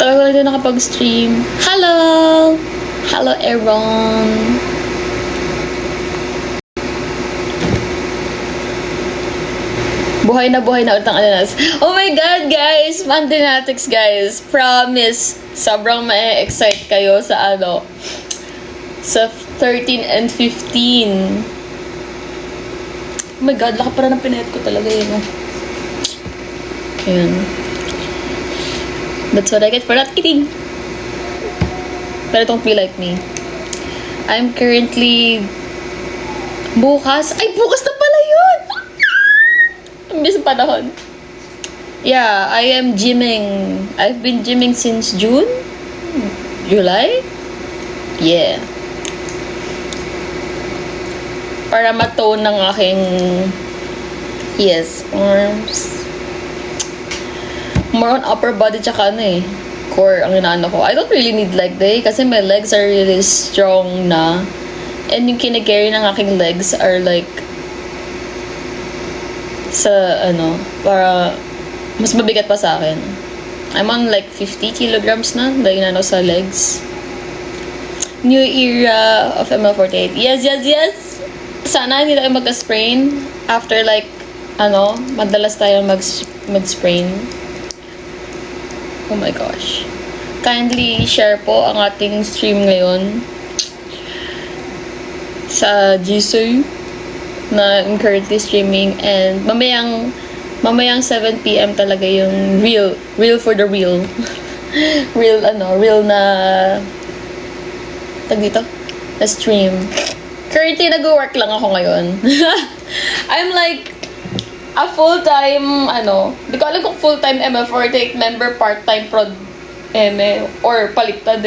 Talaga na din nakapag-stream. Hello! Hello, Aaron. Buhay na ulit ang ananas. Oh my God, guys! Mandanatics, guys. Promise, sobrang ma-excite kayo sa sa 13 and 15. Oh my God, laki para ng pinahit ko talaga yun. Ayan. That's what I get for not kidding. But don't be like me. I'm currently... Bukas? Ay, bukas na pala yun! Ang bilis ng panahon. Yeah, I am gymming. I've been gymming since June? July? Yeah. Para matone ng aking... Yes, arms. More on upper body tsaka core ang inaano ko. I don't really need leg day kasi my legs are really strong na. And yung kinacarry ng aking legs are like para mas mabigat pa sa akin. I'm on like 50 kilograms na dahil sa legs. New era of ML48. Yes! Sana hindi tayo magka-sprain after like madalas tayo mag-sprain. Oh my gosh. Kindly share po ang ating stream ngayon sa Jisoo na I'm currently streaming, and mamayang 7 PM talaga yung real for the real. real na dito na stream. Currently nag-work lang ako ngayon. I'm like a full-time, di ko alam kung full-time ML48 member, part-time prod or paliktad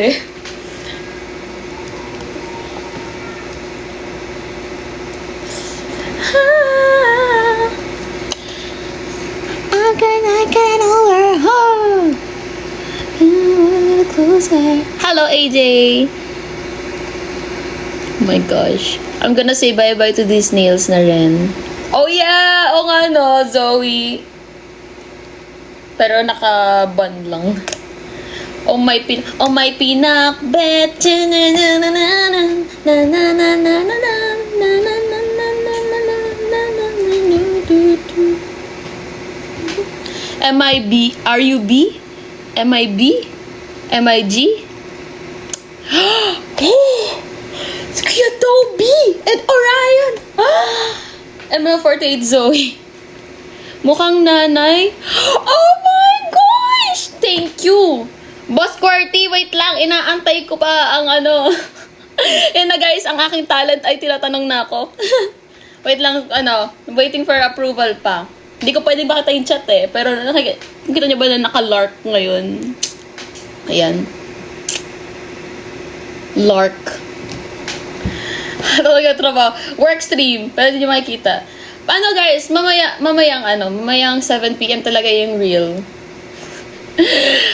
I can over her. A little closer. Hello, AJ. Oh my gosh. I'm gonna say bye-bye to these nails na rin. Oh yeah! O nga Zoe. Pero naka-bun lang. Oh my pinakbet. MIB. Are you B? MIB? MIG? It's Kuya Toby and Orion! ML48 Zoe. Mukhang nanay. Oh my gosh! Thank you! Boss QWERTY, wait lang. Inaantay ko pa ang Yan na guys, ang aking talent ay tinatanong na ako. Wait lang, waiting for approval pa. Hindi ko pwedeng bakita yung chat pero nakikita niyo ba na naka-lark ngayon? Ayan. Lark. Talaga trabaho. Work stream. Pero hindi nyo makikita. Paano guys? Mamayang 7 PM talaga yung real.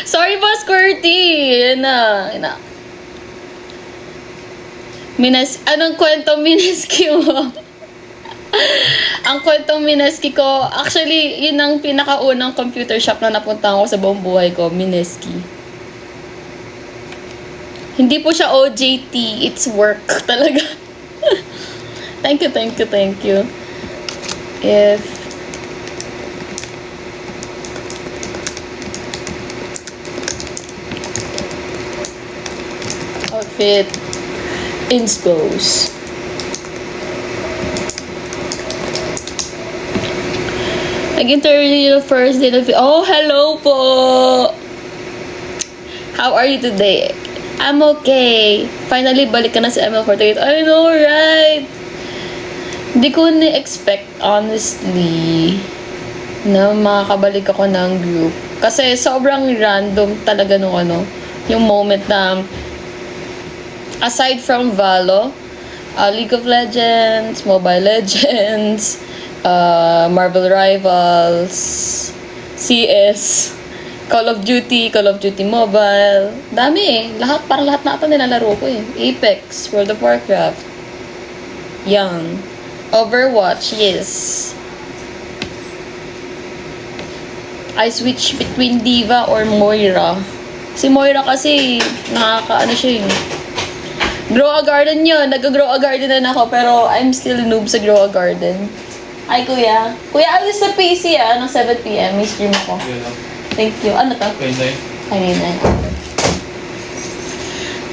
Sorry, Boss QWERTY. Yan na. Anong kwento Mineski mo? Ang kwentong Mineski ko, actually, yun ang pinakaunang computer shop na napunta ko sa buong buhay ko, Mineski. Hindi po siya OJT, it's work talaga. Thank you. If outfit inspos. Nag-interview first day of... Oh, hello po! How are you today? I'm okay. Finally, balik ka na sa ML48. I know, right? Hindi ko na-expect, honestly, na makakabalik ako ng group. Kasi sobrang random talaga yung moment na aside from Valo, League of Legends, Mobile Legends, Marvel Rivals, CS, Call of Duty Mobile, dami parang lahat na ata nilalaro ko Apex, World of Warcraft, Overwatch, yes. I switch between Diva or Moira Si Moira kasi, nakaka-ano siya eh. Grow a garden yun. Nag-grow a garden na ako, pero I'm still noob sa grow a garden. Ay, kuya. Kuya, alis na PC ng 7 p.m. May stream ako. Thank you. Ano to? Kanina.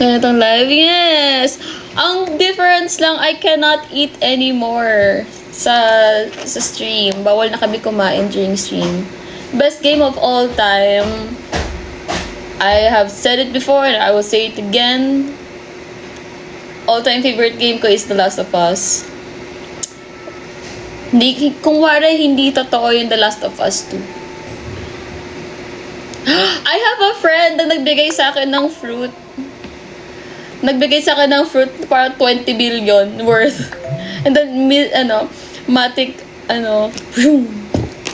Ganitong live. Yes! Ang difference lang, I cannot eat anymore sa stream. Bawal na kami kumain during stream. Best game of all time. I have said it before and I will say it again. All-time favorite game ko is The Last of Us. Kung wala hindi totoo yung The Last of Us 2. I have a friend na nagbigay sa akin ng fruit. Nagbigay sa akin ng fruit para 20 billion worth. And then, Matic,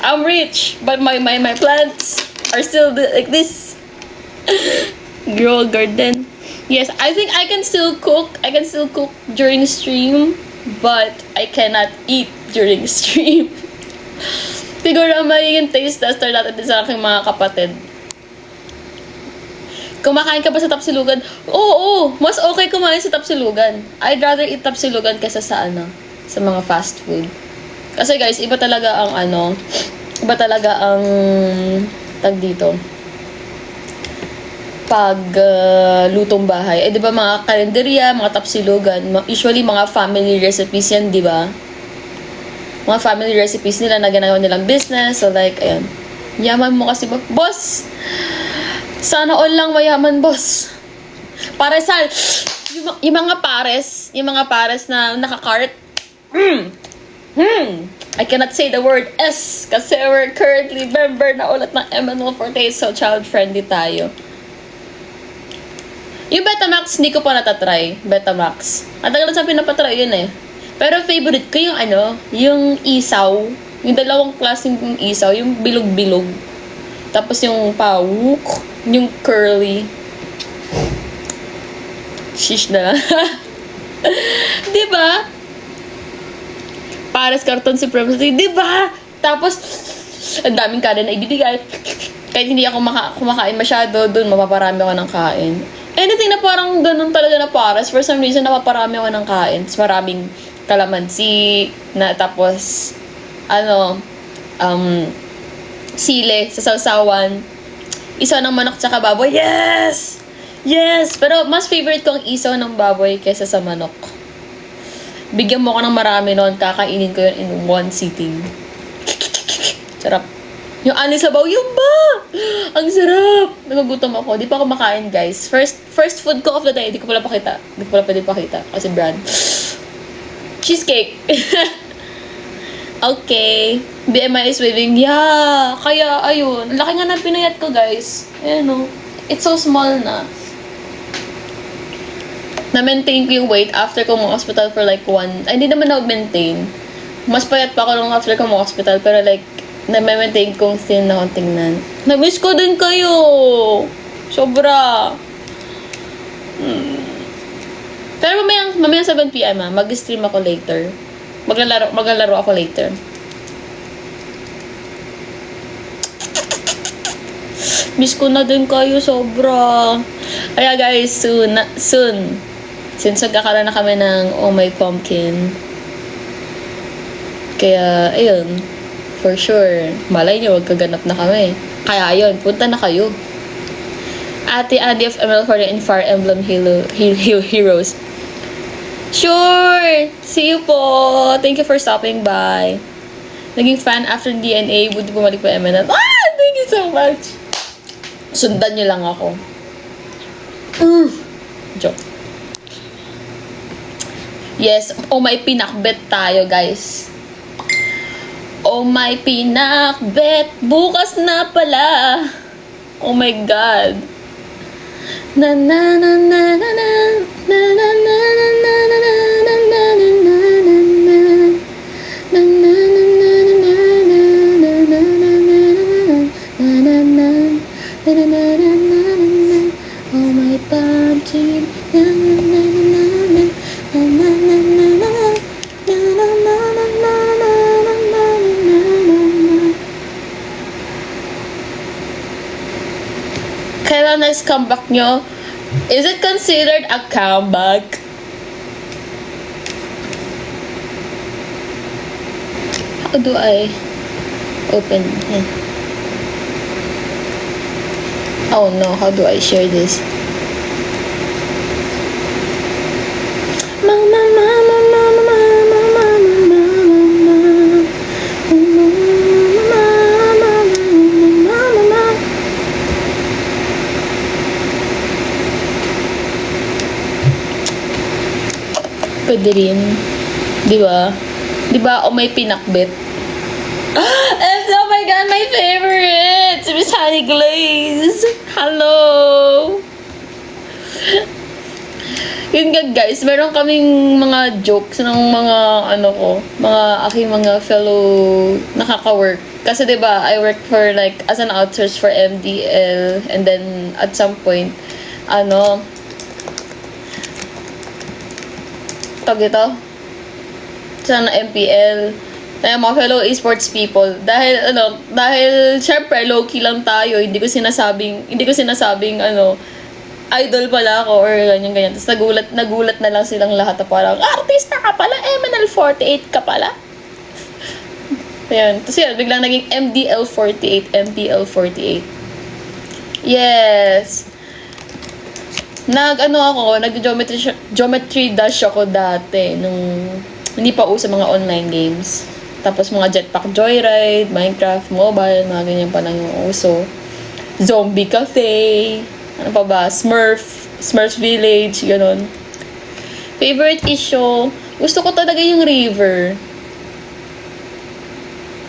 I'm rich, but my plants are still like this. Grow a garden. Yes, I think I can still cook. I can still cook during stream, but I cannot eat during stream. Siguro ang magiging taste tester natin din sa aking mga kapatid. Kumakain ka ba sa Tapsilugan? Oo, mas okay kumain sa Tapsilugan. I'd rather eat Tapsilugan kaysa sa sa mga fast food. Kasi guys, iba talaga ang tag dito. Pag lutong bahay. Di ba mga kalenderya, mga Tapsilugan, usually mga family recipes yan, di ba? Mga family recipes nila na ginagawa nilang business. So like, ayan. Yaman mo kasi ba? Boss! Sana all lang mayaman, boss. Paresan. Yung mga pares na naka-cart. I cannot say the word S kasi we're currently member na ulit ng Emmanuel Forte, so child-friendly tayo. Yung Betamax, hindi ko pa natatry. Betamax. Ang tagal na sa pinapatry yun eh. Pero favorite ko yung yung isaw. Yung dalawang klaseng isaw, yung bilog-bilog. Tapos yung pawuk, yung curly. Shish na lang. Diba? Pares Carton Supremacy. Diba? Tapos, ang daming kanin na ibibigay. Kahit hindi ako kumakain masyado, dun mapaparami ako ng kain. Anything na parang ganun talaga na pares, for some reason, napaparami ako ng kain. Maraming kalamansi, tapos, sile sa sausawan, isaw ng manok tsaka baboy. Yes! Yes! Pero mas favorite ko ang isaw ng baboy kaysa sa manok. Bigyan mo ko ng marami noon, kakainin ko yun in one sitting. Sarap. Yung ani sabaw, yun ba? Ang sarap! Nagugutom ako. Di pa ako makain, guys. First food ko of the day. Di ko pala pakita. Di ko pala pwede pakita. Kasi brand. Cheesecake. Okay. BMI is waving. Yeah. Kaya, ayun. Laki nga ng pinayat ko, guys. Ayan, it's so small na. Na-maintain ko yung weight after ko hospital for like hindi naman na-maintain. Mas payat pa ako nung after ko hospital. Pero like, na-maintain kong thin na akong tingnan. Na-miss ko din kayo. Sobra. Pero mamaya 7 p.m. mag-stream ako later. Maglalaro ako later. Miss ko na din kayo, sobra. Kaya guys, soon. Since magkakaroon na kami ng Oh My Pumpkin. Kaya, ayun. For sure. Malay nyo, magkaganap na kami. Kaya ayun, punta na kayo. Ate Andy of ML40 and Fire Emblem Heroes. Sure! See you po! Thank you for stopping by. Naging fan after DNA. Buti bumalik pa MNL. Thank you so much! Sundan nyo lang ako. Joke. Yes, oh my pinakbet tayo, guys. Oh my pinakbet. Bukas na pala. Oh my God. Na na na na na na na na na na na na na na oh my pumpkin. Kailan next comeback nyo? Is it considered a comeback? How do I open it? Oh no, how do I share this? Mama, mama, mama, mama, mama, mama. Pwede rin. Di ba? Di ba? O may pinakbit. And oh my god, my favorite! Si Miss Honey Glaze! Hello! Yun nga guys, meron kaming mga jokes ng mga mga aking mga fellow nakaka-work. Kasi 'di ba, I work for like as an outsource for MDL, and then at some point tawag ito sa MPL. Kaya mga fellow esports people, dahil syempre low-key lang tayo, hindi ko sinasabing idol pala ako or ganyan. Tapos nagulat na lang silang lahat na parang, artista ka pala, MNL48 ka pala. Ayun. Tapos yun, biglang naging MDL48. Yes. Nag-geometry dash ako dati nung hindi pa uso mga online games. Tapos mga Jetpack Joyride, Minecraft Mobile, mga ganyan pa lang yung uso. Zombie Cafe, ano pa ba? Smurfs Village, gano'n. Favorite issue, gusto ko talaga yung River.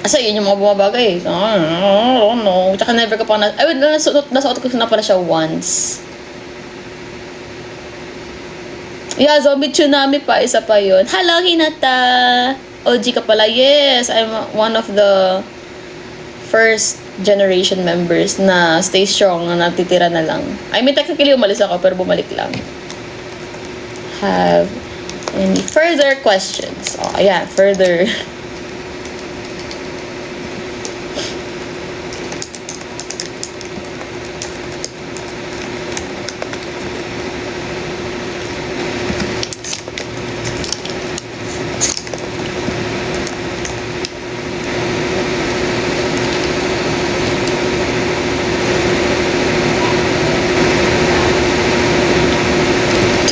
Kasi yun yung mga bumabagay. No. Tsaka never ko pa nasuot ko na pala siya once. Yeah, Zombie Tsunami pa, isa pa yun. Hello, Hinata! OG ka pala. Yes, I'm one of the first generation members na stay strong, na natitira na lang. I mean, technically, umalis ako, pero bumalik lang. Have any further questions? Oh, ayan, further.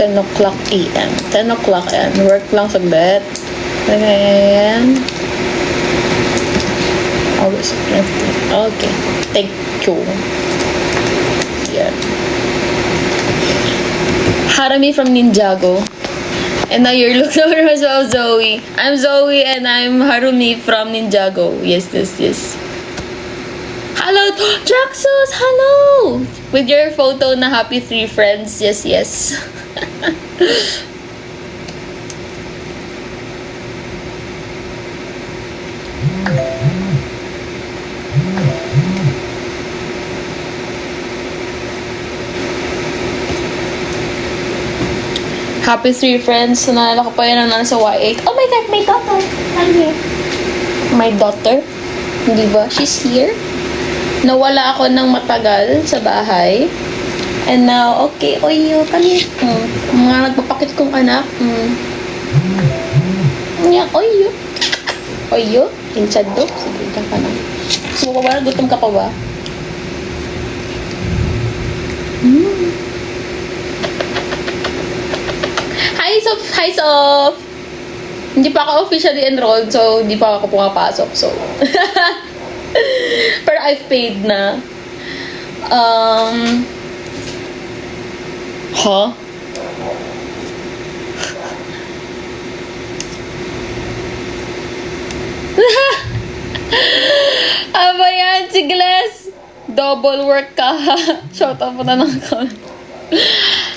10 o'clock a.m. 10 o'clock yan. Work lang saglit. Ayan. August 15. Okay. Thank you. Yan. Harami from Ninjago. And now you're looking over myself, Zoe. I'm Zoe and I'm Harumi from Ninjago. Yes, yes, yes. Hello, Draxus! Hello! With your photo na happy 3 friends. Yes, yes. Happy 3 friends. Nalala ko pa yun na nasa Y8. Oh my God, my daughter. I'm here. My daughter? Hindi ba? She's here. Nawala ako ng matagal sa bahay. And now, okay, oyo, kami. Mga nagpapakit kong anak. Yeah, oyo. Oyo, inchado. Sige, dyan ka na. Gusto mo pa ba? Gutom ka pa ba? Hi, Sof! Hi, Sof! Hindi pa ako officially enrolled, so hindi pa ako pumapasok, so. Pero I've paid na. Huh? Aba yan, si Glass! Double work ka. Shoutout po na ng account.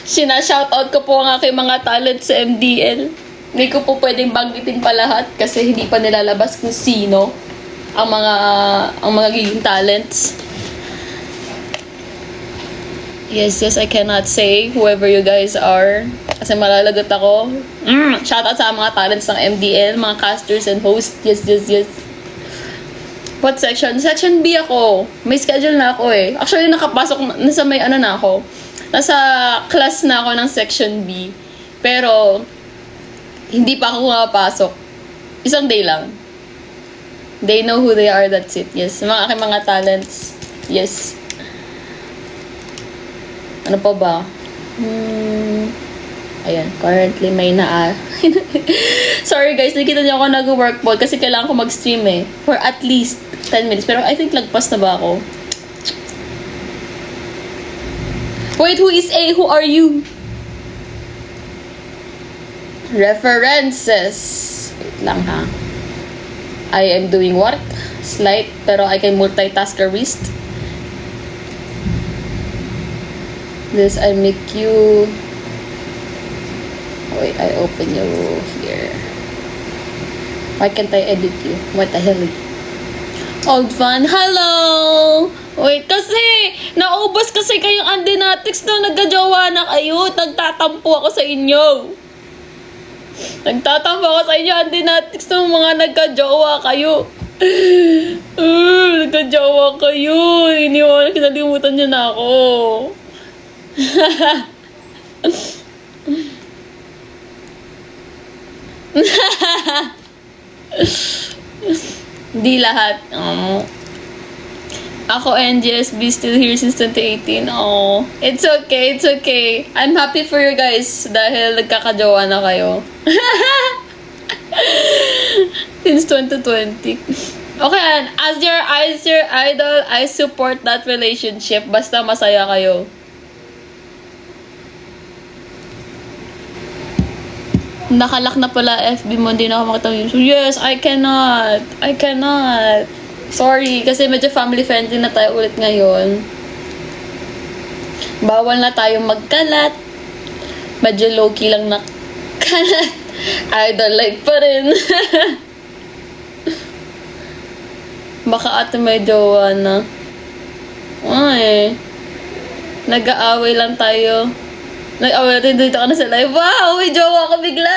Shoutout ko po ang aking mga talent sa MDL. Hindi ko po pwedeng banggitin pa lahat kasi hindi pa nilalabas kung sino ang mga giging talents. Yes, yes, I cannot say whoever you guys are kasi malalagot ako. Shoutout sa mga talents ng MDL, mga casters and hosts. Yes, yes, yes. What section? Section B ako. May schedule na ako eh. Actually, nakapasok, nasa may ano na ako. Nasa class na ako ng section B. Pero, hindi pa ako pumapasok. Isang day lang. They know who they are, that's it. Yes, mga aking mga talents. Yes. Ano pa ba? Ayan, currently may Sorry guys, nakita niyo ako nag-work mode kasi kailangan ko mag-stream eh. For at least 10 minutes. Pero I think lagpas na ba ako? Wait, who is A? Who are you? References. Wait lang ha. I am doing work. Slight, pero I can multitask a wrist. This, I make you... Wait, I open you here. Why can't I edit you? What the hell? Old fan, hello! Wait, kasi, naubos kasi kayong Andinatics nung nagkajowa na kayo. Nagtatampo ako sa inyo. Nagtatampo ako sa inyo, Andinatics nung mga nagkajowa kayo. Nagkajowa kayo. Iniwan, kinalimutan niyo na ako. Di lahat. Ako NGSB still here since 2018. Oh, it's okay, it's okay. I'm happy for you guys dahil nagkakajowa na kayo. Since 2020. Okay, and as your idol, I support that relationship. Basta masaya kayo. Nakalak na pala FB mo, hindi na ako makita yung yes, I cannot. Sorry, kasi medyo family friendly na tayo ulit ngayon. Bawal na tayong magkalat. Medyo low-key lang na kalat. Idol like pa rin. Baka ate may jowa na. Ay. Nag-aaway lang tayo. Nag-away natin dito ka na sa live. Wow! May jowa ako bigla!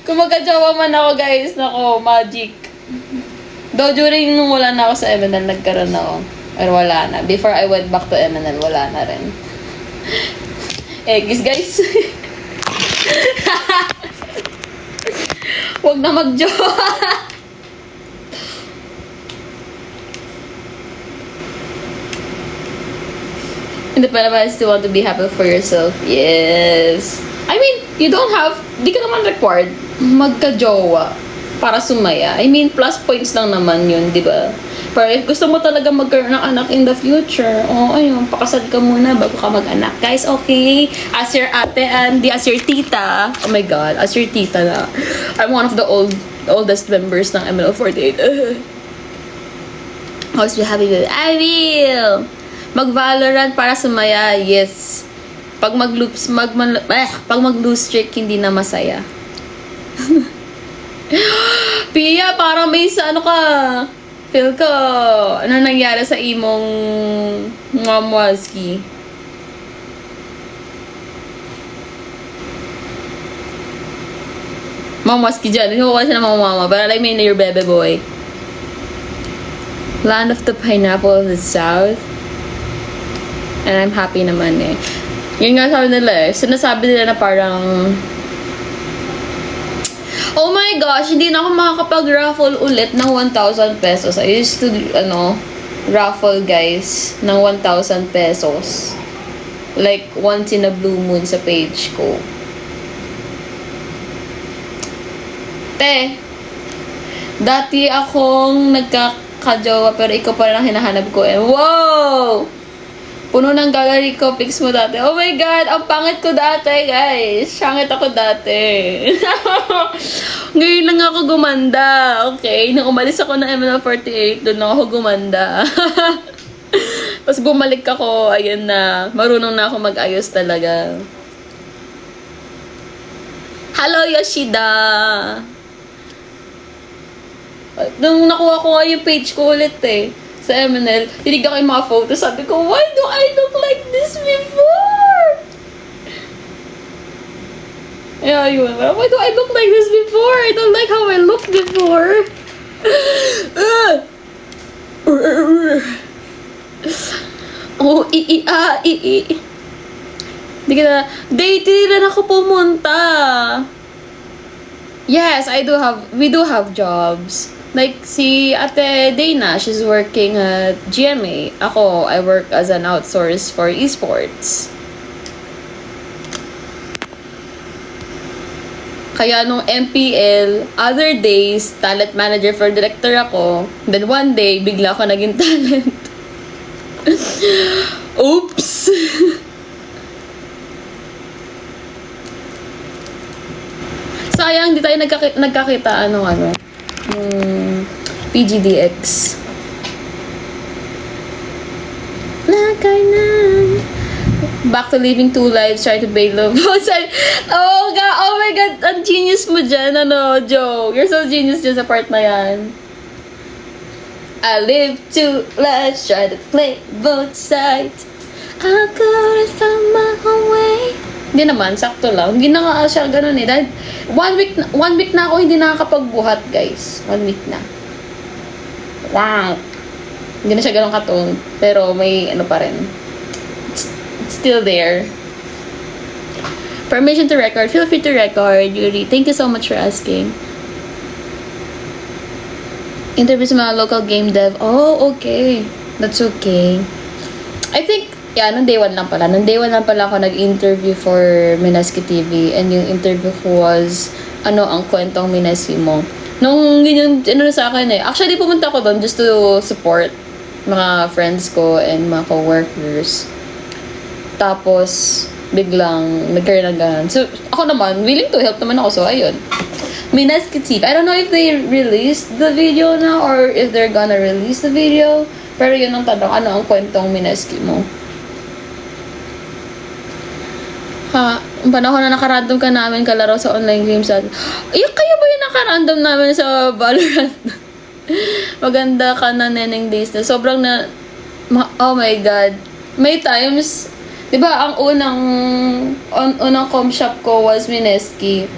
Kung magka-jowa man ako, guys, nako, magic. Though, during nung wala na ako sa MNL, nagkaroon ako. Or wala na. Before I went back to MNL, wala na rin. Guys. Huwag na mag-jowa. Independent, I still want to be happy for yourself. Yes. I mean, you don't have, di ka naman required magka-jowa para sumaya. I mean, plus points lang naman yun, di ba? Pero if gusto mo talaga magkaroon ng anak in the future, ayun, pakasal ka muna bago ka mag-anak. Guys, okay? As your ate and as your tita, oh my God, as your tita na. I'm one of the oldest members ng ML48. Always be happy with it. I will! Mag-Valorant para sumaya, yes. Pag mag-lose streak, hindi na masaya. Pia, parang may ano ka. Feel ko, ano nangyari sa imong Mamwaski? Mamwaski dyan. Hindi ko kasi na mama. But I mean, your bebe boy. Land of the pineapple of the south. And I'm happy naman eh. Yun nga sabi nila eh. Sinasabi nila na parang oh my gosh, hindi na ako makakapag-raffle ulit ng 1,000 pesos. I used to, raffle guys ng 1,000 pesos. Like, once in a blue moon sa page ko. Dati akong nagkakajowa pero ikaw pa rin ang hinahanap ko eh. Wow! Puno ng gallery ko, pics mo dati. Oh my God, ang pangit ko dati, guys. Sangit ako dati. Ngayon lang ako gumanda. Okay, nung umalis ako ng ML48, doon lang ako gumanda. Tapos bumalik ako, ayun na. Marunong na ako mag-ayos talaga. Hello, Yoshida! Nung nakuha ko nga yung page ko ulit eh. Sa MNL, tinignan ko yung mga photos. Sabi ko, why do I look like this before? Yeah, yun. Why do I look like this before? I don't like how I looked before. Oh, Di ka day 3 rin ako pumunta. Yes, we do have jobs. Like, si Ate Dana, she's working at GMA. Ako, I work as an outsource for esports. Kaya nung MPL, other days, talent manager for director ako. Then one day, bigla ako naging talent. Oops! Sayang, di tayo nagkakita PGDX. Back to living two lives, try to bail love. Oh God, oh my God, ang genius mo dyan, Joe. You're so genius dyan sa part na yan. I live two lives, try to play both sides. I couldn't find my own way. Hindi naman, sakto lang. Hindi na nga siya ganun eh. Dahil one week na ako hindi nakakapagbuhat, guys. 1 week na. Wow. Hindi na siya ganun katong. Pero may pa rin. It's still there. Permission to record. Feel free to record, Yuri. Thank you so much for asking. Interview sa mga local game dev. Oh, okay. That's okay. I think, nung day 1 lang pala. Nung day 1 lang pala ako nag-interview for Minaski TV. And yung interview ko was, ang kwentong Minaski mo. Nung ganyan, sa akin eh. Actually, pumunta ako doon just to support mga friends ko and mga co-workers. Tapos, biglang nagkaroon ng ganun. So, ako naman, willing to help naman ako. So, ayun. Minaski TV. I don't know if they released the video now or if they're gonna release the video. Pero yun ang tanong, ano ang kwentong Minaski mo? Ang panahon na nakarandom ka namin kalaro sa online games at kayo ba yung nakarandom namin sa Valorant? Maganda ka na, Neneng Days na. Sobrang oh my God. May times, di ba ang unang com shop ko was Minaski.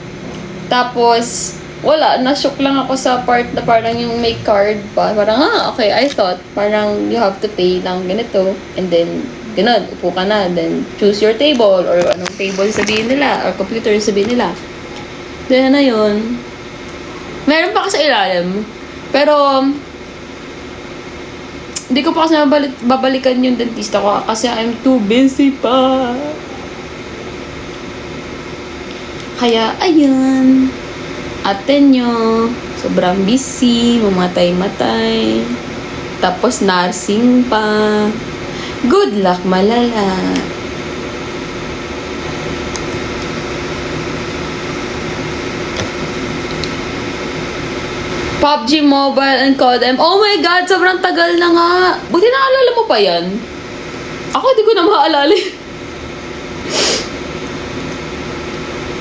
Tapos, wala, na-shock lang ako sa part na parang yung may card pa. Parang, okay, I thought, parang you have to pay lang ganito. And then, ganun, upo ka na. Then, choose your table or anong table sabihin nila or computer sabihin nila. Then, na yun. Meron pa kasi ilalim. Pero, hindi ko pa kasi babalikan yung dentista ko kasi I'm too busy pa. Kaya, ayun. Aten nyo. Sobrang busy. Mamatay-matay. Tapos, nursing pa. Good luck, malala. PUBG Mobile and CODM. Oh my God, sobrang tagal na nga. Buti naalala mo pa yan. Ako, di ko na maaalala.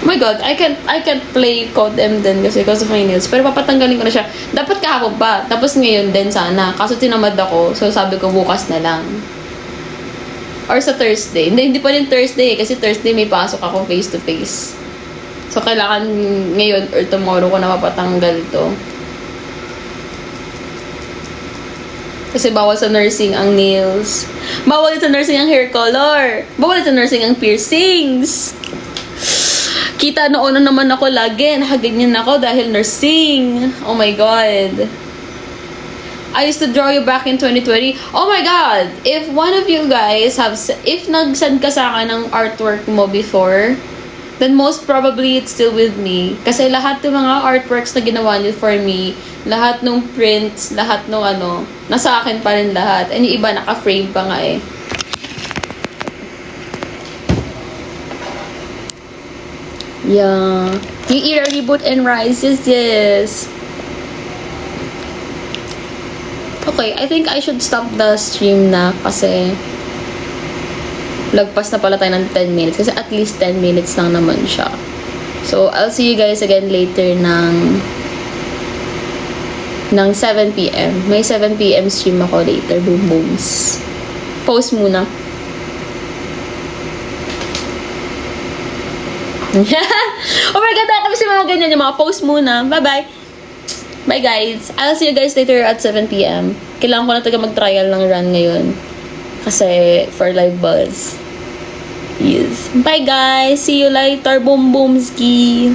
Oh my God, I can't play CODM din kasi because of my nails. Pero papatanggalin ko na siya. Dapat kahapon pa. Tapos ngayon din sana. Kaso tinamad ako. So sabi ko bukas na lang. Or sa Thursday. Hindi pa rin Thursday kasi Thursday may pasok ako face to face. So kailangan ngayon or tomorrow ko na mapatanggal to. Kasi bawal sa nursing ang nails. Bawal sa nursing ang hair color. Bawal sa nursing ang piercings. Kita noon naman ako lagi. Nakaganyan ako dahil nursing. Oh my God. I used to draw you back in 2020. Oh my God! If one of you guys if nag-send ka sa akin ng artwork mo before, then most probably it's still with me. Kasi lahat ng mga artworks na ginawa niyo for me, lahat ng prints, lahat ng nasa akin pa rin lahat. And yung iba naka-frame pa nga eh. Yeah. Yung Era Reboot and Rise, yes. Okay, I think I should stop the stream na kasi lagpas na pala tayo ng 10 minutes kasi at least 10 minutes lang naman siya. So, I'll see you guys again later ng 7 p.m. May 7 p.m. stream ako later. Boom booms. Post muna. Oh my God, ako kasi mga ganyan yung mga post muna. Bye-bye. Bye guys. I'll see you guys later at 7 p.m. Kailangan ko na taga mag-trial ng run ngayon. Kasi for live buzz. Yes. Bye guys. See you later. Boom boom ski.